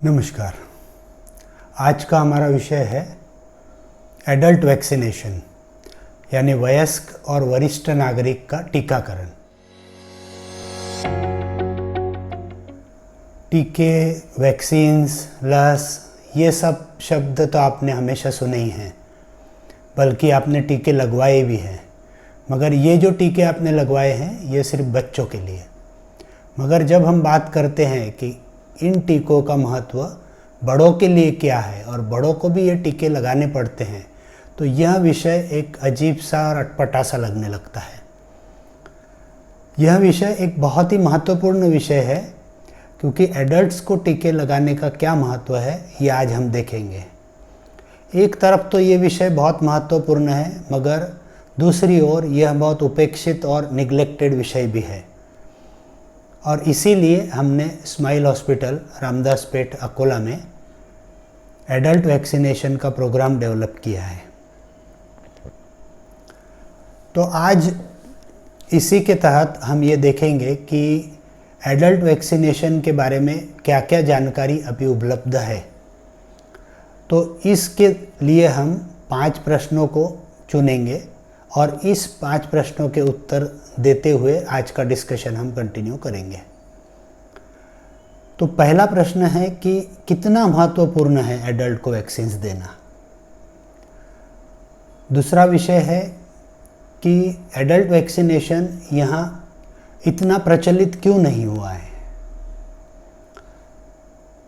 नमस्कार। आज का हमारा विषय है एडल्ट वैक्सीनेशन यानी वयस्क और वरिष्ठ नागरिक का टीकाकरण। टीके, वैक्सीन्स, लस ये सब शब्द तो आपने हमेशा सुने ही हैं, बल्कि आपने टीके लगवाए भी हैं। मगर ये जो टीके आपने लगवाए हैं ये सिर्फ बच्चों के लिए। मगर जब हम बात करते हैं कि इन टीकों का महत्व बड़ों के लिए क्या है और बड़ों को भी ये टीके लगाने पड़ते हैं, तो यह विषय एक अजीब सा और अटपटा सा लगने लगता है। यह विषय एक बहुत ही महत्वपूर्ण विषय है, क्योंकि एडल्ट्स को टीके लगाने का क्या महत्व है ये आज हम देखेंगे। एक तरफ तो ये विषय बहुत महत्वपूर्ण है, मगर दूसरी ओर यह बहुत उपेक्षित और निग्लेक्टेड विषय भी है। और इसीलिए हमने स्माइल हॉस्पिटल रामदासपेट अकोला में एडल्ट वैक्सीनेशन का प्रोग्राम डेवलप किया है। तो आज इसी के तहत हम ये देखेंगे कि एडल्ट वैक्सीनेशन के बारे में क्या क्या जानकारी अभी उपलब्ध है। तो इसके लिए हम 5 प्रश्नों को चुनेंगे और इस 5 प्रश्नों के उत्तर देते हुए आज का डिस्कशन हम कंटिन्यू करेंगे। तो पहला प्रश्न है कि कितना महत्वपूर्ण है एडल्ट को वैक्सीन्स देना। दूसरा विषय है कि एडल्ट वैक्सीनेशन यहाँ इतना प्रचलित क्यों नहीं हुआ है।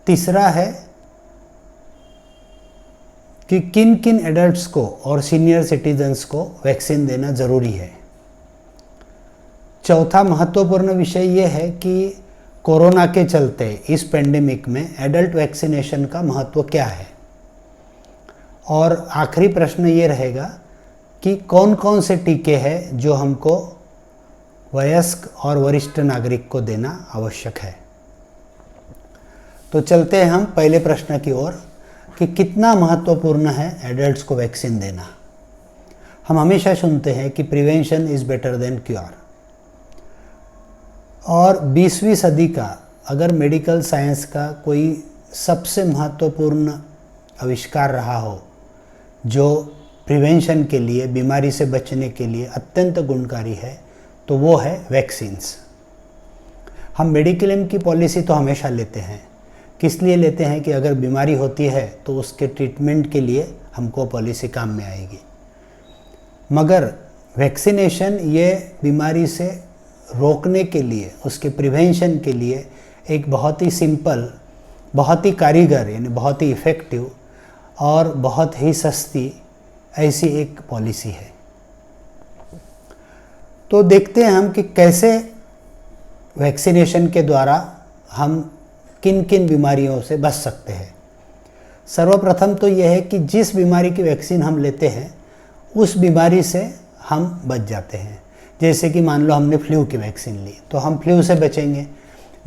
तीसरा है कि किन किन एडल्ट्स को और सीनियर सिटीजन्स को वैक्सीन देना ज़रूरी है। चौथा महत्वपूर्ण विषय ये है कि कोरोना के चलते इस पेंडेमिक में एडल्ट वैक्सीनेशन का महत्व क्या है। और आखिरी प्रश्न ये रहेगा कि कौन कौन से टीके हैं जो हमको वयस्क और वरिष्ठ नागरिक को देना आवश्यक है। तो चलते हैं हम पहले प्रश्न की ओर कि कितना महत्वपूर्ण है एडल्ट्स को वैक्सीन देना। हम हमेशा सुनते हैं कि prevention is better than cure. और 20वीं सदी का अगर मेडिकल साइंस का कोई सबसे महत्वपूर्ण आविष्कार रहा हो जो प्रिवेंशन के लिए, बीमारी से बचने के लिए अत्यंत गुणकारी है, तो वो है वैक्सीन्स। हम मेडिक्लेम की पॉलिसी तो हमेशा लेते हैं। किस लिए लेते हैं कि अगर बीमारी होती है तो उसके ट्रीटमेंट के लिए हमको पॉलिसी काम में आएगी। मगर वैक्सीनेशन ये बीमारी से रोकने के लिए, उसके प्रिवेंशन के लिए एक बहुत ही सिंपल, बहुत ही कारीगर यानी बहुत ही इफ़ेक्टिव और बहुत ही सस्ती ऐसी एक पॉलिसी है। तो देखते हैं हम कि कैसे वैक्सीनेशन के द्वारा हम किन किन बीमारियों से बच सकते हैं। सर्वप्रथम तो यह है कि जिस बीमारी की वैक्सीन हम लेते हैं उस बीमारी से हम बच जाते हैं। जैसे कि मान लो हमने फ्लू की वैक्सीन ली तो हम फ्लू से बचेंगे।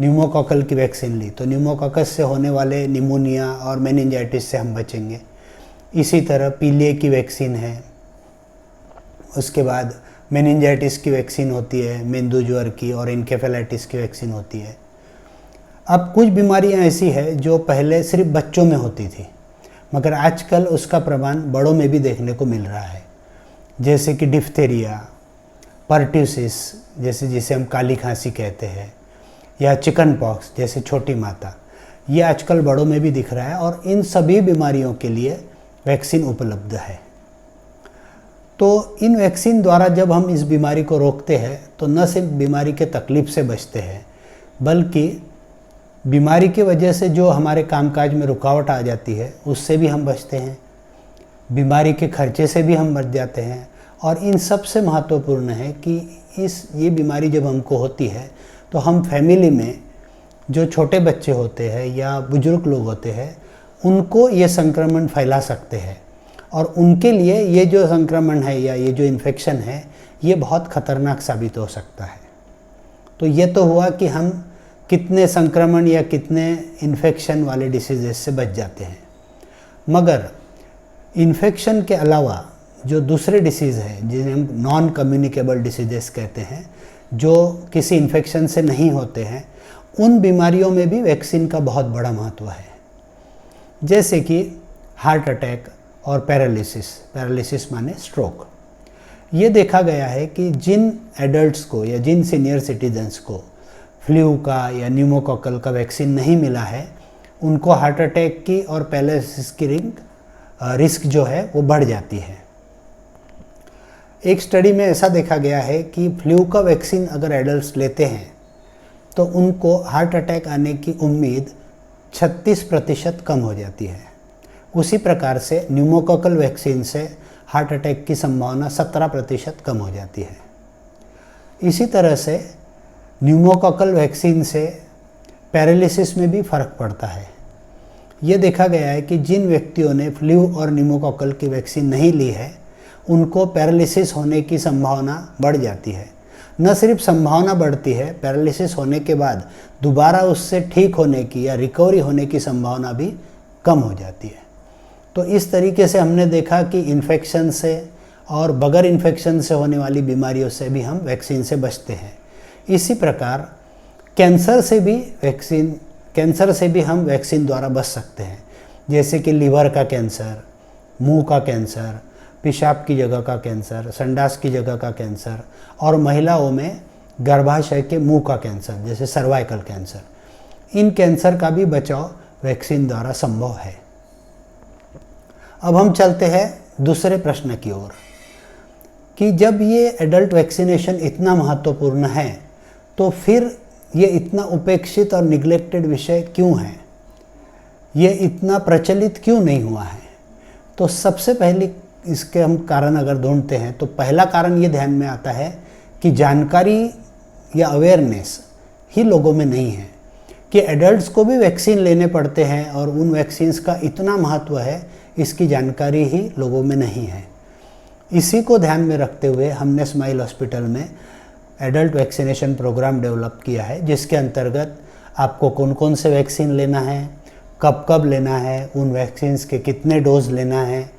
न्यूमोकॉकल की वैक्सीन ली तो न्यूमोकॉकस से होने वाले निमोनिया और मेनिंजाइटिस से हम बचेंगे। इसी तरह पीलिया की वैक्सीन है। उसके बाद मेनिंजाइटिस की वैक्सीन होती है, मेंदू ज्वर की और इनकेफेलाइटिस की वैक्सीन होती है। अब कुछ बीमारियां ऐसी है जो पहले सिर्फ बच्चों में होती थी, मगर आजकल उसका प्रमाण बड़ों में भी देखने को मिल रहा है। जैसे कि डिफ्थेरिया, पर्ट्यूसिस जैसे जिसे हम काली खांसी कहते हैं, या चिकन पॉक्स जैसे छोटी माता, ये आजकल बड़ों में भी दिख रहा है। और इन सभी बीमारियों के लिए वैक्सीन उपलब्ध है। तो इन वैक्सीन द्वारा जब हम इस बीमारी को रोकते हैं तो न सिर्फ बीमारी के तकलीफ से बचते हैं, बल्कि बीमारी की वजह से जो हमारे कामकाज में रुकावट आ जाती है उससे भी हम बचते हैं। बीमारी के खर्चे से भी हम बच जाते हैं। और इन सबसे महत्वपूर्ण है कि ये बीमारी जब हमको होती है तो हम फैमिली में जो छोटे बच्चे होते हैं या बुजुर्ग लोग होते हैं उनको ये संक्रमण फैला सकते हैं। और उनके लिए ये जो संक्रमण है या ये जो इन्फेक्शन है ये बहुत ख़तरनाक साबित हो सकता है। तो ये तो हुआ कि हम कितने संक्रमण या कितने इन्फेक्शन वाले डिसीजेस से बच जाते हैं। मगर इन्फेक्शन के अलावा जो दूसरे डिसीज़ हैं जिन्हें हम नॉन कम्युनिकेबल डिसीजेस कहते हैं, जो किसी इन्फेक्शन से नहीं होते हैं, उन बीमारियों में भी वैक्सीन का बहुत बड़ा महत्व है। जैसे कि हार्ट अटैक और पैरालिसिस माने स्ट्रोक। ये देखा गया है कि जिन एडल्ट्स को या जिन सीनियर सिटीजन्स को फ्लू का या न्यूमोकॉकल का वैक्सीन नहीं मिला है, उनको हार्ट अटैक की और पैरालिसिस की रिस्क जो है वो बढ़ जाती है। एक स्टडी में ऐसा देखा गया है कि फ्लू का वैक्सीन अगर एडल्ट्स लेते हैं तो उनको हार्ट अटैक आने की उम्मीद 36% कम हो जाती है। उसी प्रकार से न्यूमोकॉकल वैक्सीन से हार्ट अटैक की संभावना 17% कम हो जाती है। इसी तरह से न्यूमोकॉकल वैक्सीन से पैरालिसिस में भी फ़र्क पड़ता है। ये देखा गया है कि जिन व्यक्तियों ने फ्लू और न्यूमोकॉकल की वैक्सीन नहीं ली है, उनको पैरालिसिस होने की संभावना बढ़ जाती है। न सिर्फ संभावना बढ़ती है, पैरालिसिस होने के बाद दोबारा उससे ठीक होने की या रिकवरी होने की संभावना भी कम हो जाती है। तो इस तरीके से हमने देखा कि इन्फेक्शन से और बगैर इन्फेक्शन से होने वाली बीमारियों से भी हम वैक्सीन से बचते हैं। इसी प्रकार कैंसर से भी हम वैक्सीन द्वारा बच सकते हैं, जैसे कि लीवर का कैंसर, मुंह का कैंसर, पेशाब की जगह का कैंसर, संडास की जगह का कैंसर और महिलाओं में गर्भाशय के मुंह का कैंसर जैसे सर्वाइकल कैंसर। इन कैंसर का भी बचाव वैक्सीन द्वारा संभव है। अब हम चलते हैं दूसरे प्रश्न की ओर कि जब ये एडल्ट वैक्सीनेशन इतना महत्वपूर्ण है तो फिर ये इतना उपेक्षित और निगलेक्टेड विषय क्यों है, ये इतना प्रचलित क्यों नहीं हुआ है। तो सबसे पहले इसके हम कारण अगर ढूंढते हैं तो पहला कारण ये ध्यान में आता है कि जानकारी या अवेयरनेस ही लोगों में नहीं है कि एडल्ट्स को भी वैक्सीन लेने पड़ते हैं और उन वैक्सीन्स का इतना महत्व है, इसकी जानकारी ही लोगों में नहीं है। इसी को ध्यान में रखते हुए हमने स्माइल हॉस्पिटल में एडल्ट वैक्सीनेशन प्रोग्राम डेवलप किया है, जिसके अंतर्गत आपको कौन कौन से वैक्सीन लेना है, कब कब लेना है, उन वैक्सीन्स के कितने डोज लेना है,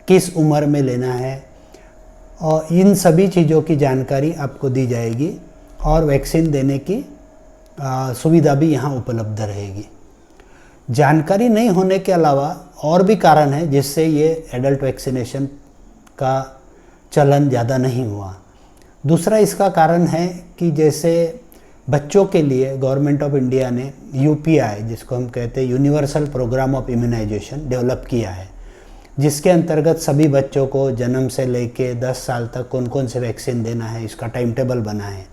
किस उम्र में लेना है, और इन सभी चीज़ों की जानकारी आपको दी जाएगी और वैक्सीन देने की सुविधा भी यहाँ उपलब्ध रहेगी। जानकारी नहीं होने के अलावा और भी कारण है जिससे ये एडल्ट वैक्सीनेशन का चलन ज़्यादा नहीं हुआ। दूसरा इसका कारण है कि जैसे बच्चों के लिए गवर्नमेंट ऑफ इंडिया ने यूपीआई, जिसको हम कहते हैं universal programme of immunisation, develop किया है, जिसके अंतर्गत सभी बच्चों को जन्म से लेके 10 साल तक कौन कौन से वैक्सीन देना है, इसका टाइम टेबल बना है।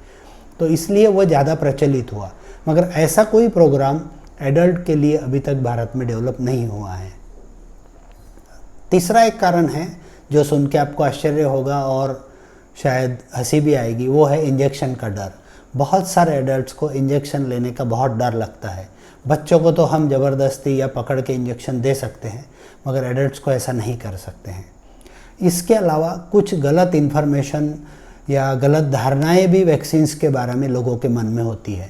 तो इसलिए वो ज़्यादा प्रचलित हुआ, मगर ऐसा कोई प्रोग्राम एडल्ट के लिए अभी तक भारत में डेवलप नहीं हुआ है। तीसरा एक कारण है जो सुन के आपको आश्चर्य होगा और शायद हंसी भी आएगी, वो है इंजेक्शन का डर। बहुत सारे एडल्ट्स को इंजेक्शन लेने का बहुत डर लगता है। बच्चों को तो हम ज़बरदस्ती या पकड़ के इंजेक्शन दे सकते हैं, मगर एडल्ट्स को ऐसा नहीं कर सकते हैं। इसके अलावा कुछ गलत इन्फॉर्मेशन या गलत धारणाएं भी वैक्सीन्स के बारे में लोगों के मन में होती है,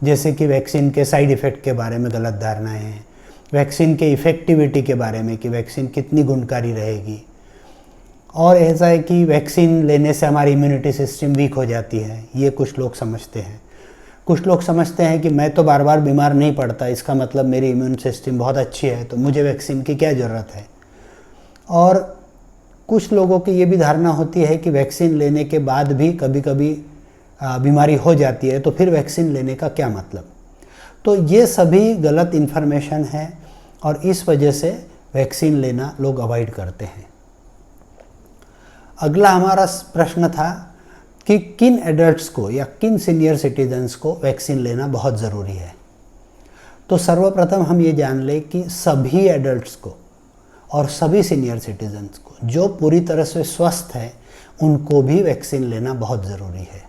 जैसे कि वैक्सीन के साइड इफ़ेक्ट के बारे में गलत धारणाएं हैं, वैक्सीन के इफ़ेक्टिविटी के बारे में कि वैक्सीन कितनी गुणकारी रहेगी, और ऐसा है कि वैक्सीन लेने से हमारी इम्यूनिटी सिस्टम वीक हो जाती है। ये कुछ लोग समझते हैं। कुछ लोग समझते हैं कि मैं तो बार बार बीमार नहीं पड़ता, इसका मतलब मेरी इम्यून सिस्टम बहुत अच्छी है, तो मुझे वैक्सीन की क्या ज़रूरत है। और कुछ लोगों की ये भी धारणा होती है कि वैक्सीन लेने के बाद भी कभी कभी बीमारी हो जाती है, तो फिर वैक्सीन लेने का क्या मतलब। तो ये सभी गलत इन्फॉर्मेशन है और इस वजह से वैक्सीन लेना लोग अवॉइड करते हैं। अगला हमारा प्रश्न था कि किन एडल्ट्स को या किन सीनियर सिटीजन्स को वैक्सीन लेना बहुत ज़रूरी है। तो सर्वप्रथम हम ये जान लें कि सभी एडल्ट्स को और सभी सीनियर सिटीजन्स को जो पूरी तरह से स्वस्थ है, उनको भी वैक्सीन लेना बहुत ज़रूरी है।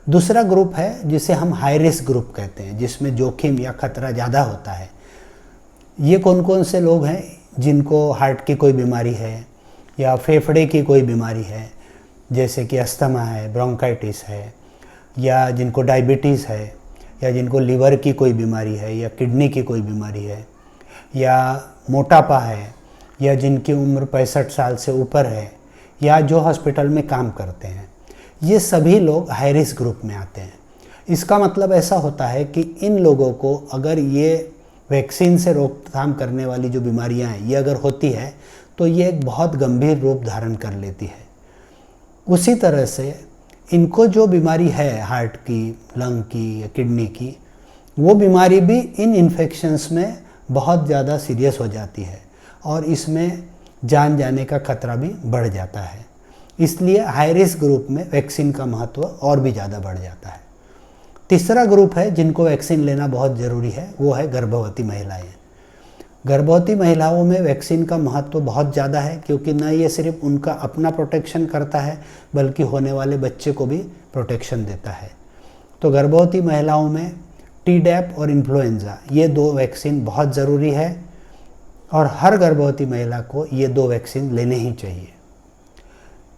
दूसरा ग्रुप है जिसे हम हाई रिस्क ग्रुप कहते हैं, जिसमें जोखिम या खतरा ज़्यादा होता है। ये कौन कौन से लोग हैं? जिनको हार्ट की कोई बीमारी है या फेफड़े की कोई बीमारी है, जैसे कि अस्थमा है, ब्रोंकाइटिस है, या जिनको डायबिटीज़ है, या जिनको लीवर की कोई बीमारी है, या किडनी की कोई बीमारी है, या मोटापा है, या जिनकी उम्र 65 साल से ऊपर है, या जो हॉस्पिटल में काम करते हैं। ये सभी लोग हाई रिस्क ग्रुप में आते हैं। इसका मतलब ऐसा होता है कि इन लोगों को अगर ये वैक्सीन से रोकथाम करने वाली जो बीमारियां हैं, ये अगर होती है तो ये एक बहुत गंभीर रूप धारण कर लेती है। उसी तरह से इनको जो बीमारी है हार्ट की, लंग की या किडनी की, वो बीमारी भी इन इन्फेक्शंस में बहुत ज़्यादा सीरियस हो जाती है और इसमें जान जाने का खतरा भी बढ़ जाता है। इसलिए हाई रिस्क ग्रुप में वैक्सीन का महत्व और भी ज़्यादा बढ़ जाता है। तीसरा ग्रुप है जिनको वैक्सीन लेना बहुत ज़रूरी है, वो है गर्भवती महिलाएं। गर्भवती महिलाओं में वैक्सीन का महत्व बहुत ज़्यादा है, क्योंकि न ये सिर्फ उनका अपना प्रोटेक्शन करता है बल्कि होने वाले बच्चे को भी प्रोटेक्शन देता है। तो गर्भवती महिलाओं में टीडैप और इन्फ्लुएंजा, ये 2 वैक्सीन बहुत ज़रूरी है और हर गर्भवती महिला को ये 2 वैक्सीन लेने ही चाहिए।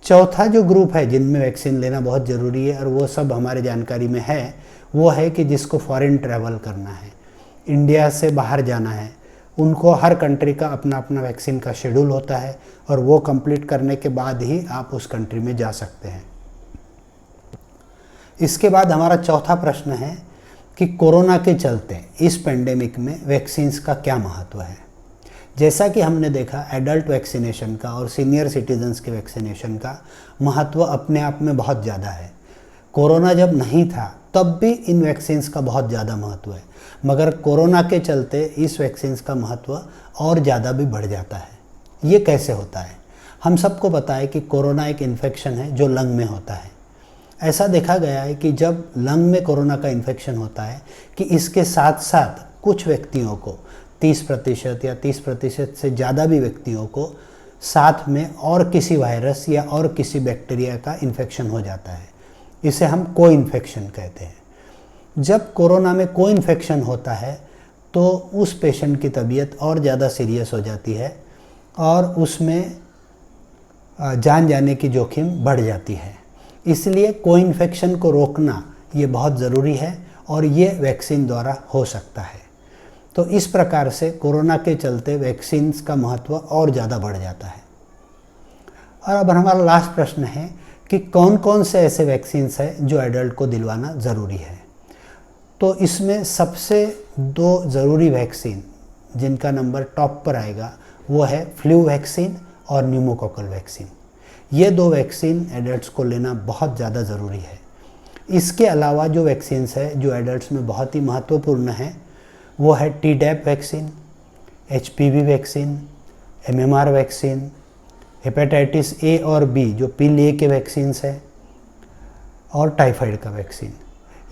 चौथा जो ग्रुप है जिनमें वैक्सीन लेना बहुत ज़रूरी है और वो सब हमारे जानकारी में है, वो है कि जिसको फॉरेन ट्रैवल करना है, इंडिया से बाहर जाना है, उनको हर कंट्री का अपना अपना वैक्सीन का शेड्यूल होता है और वो कंप्लीट करने के बाद ही आप उस कंट्री में जा सकते हैं। इसके बाद हमारा चौथा प्रश्न है कि कोरोना के चलते इस पेंडेमिक में वैक्सीन्स का क्या महत्व है। जैसा कि हमने देखा, एडल्ट वैक्सीनेशन का और सीनियर सिटीजन्स के वैक्सीनेशन का महत्व अपने आप में बहुत ज़्यादा है। कोरोना जब नहीं था तब भी इन वैक्सीन्स का बहुत ज़्यादा महत्व है, मगर कोरोना के चलते इस वैक्सीन्स का महत्व और ज़्यादा भी बढ़ जाता है। ये कैसे होता है? हम सबको पता है कि कोरोना एक इन्फेक्शन है जो लंग में होता है। ऐसा देखा गया है कि जब लंग में कोरोना का इन्फेक्शन होता है कि इसके साथ साथ कुछ व्यक्तियों को 30% या 30% से ज़्यादा भी व्यक्तियों को साथ में और किसी वायरस या और किसी बैक्टीरिया का इन्फेक्शन हो जाता है। इसे हम को इन्फेक्शन कहते हैं। जब कोरोना में को इन्फेक्शन होता है तो उस पेशेंट की तबीयत और ज़्यादा सीरियस हो जाती है और उसमें जान जाने की जोखिम बढ़ जाती है। इसलिए को इन्फेक्शन को रोकना ये बहुत ज़रूरी है और ये वैक्सीन द्वारा हो सकता है। तो इस प्रकार से कोरोना के चलते वैक्सीन्स का महत्व और ज़्यादा बढ़ जाता है। और अब हमारा लास्ट प्रश्न है कि कौन कौन से ऐसे वैक्सीन्स हैं जो एडल्ट को दिलवाना ज़रूरी है। तो इसमें सबसे 2 ज़रूरी वैक्सीन जिनका नंबर टॉप पर आएगा वो है फ्लू वैक्सीन और न्यूमोकोकल वैक्सीन। ये 2 वैक्सीन एडल्ट्स को लेना बहुत ज़्यादा ज़रूरी है। इसके अलावा जो वैक्सीन्स है जो एडल्ट्स में बहुत ही महत्वपूर्ण है वो है Tdap vaccine, HPV vaccine, MMR vaccine, hepatitis A और B जो पिल A के वैक्सीन्स है और टाइफाइड का वैक्सीन।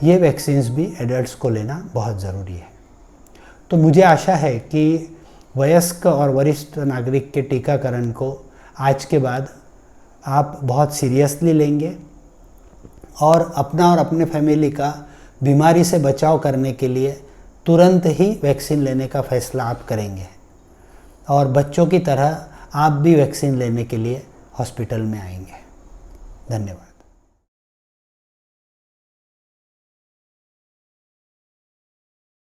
ये वैक्सीन्स भी एडल्ट्स को लेना बहुत ज़रूरी है। तो मुझे आशा है कि वयस्क और वरिष्ठ नागरिक के टीकाकरण को आज के बाद आप बहुत सीरियसली लेंगे और अपना और अपने फैमिली का बीमारी से बचाव करने के लिए तुरंत ही वैक्सीन लेने का फैसला आप करेंगे और बच्चों की तरह आप भी वैक्सीन लेने के लिए हॉस्पिटल में आएंगे। धन्यवाद।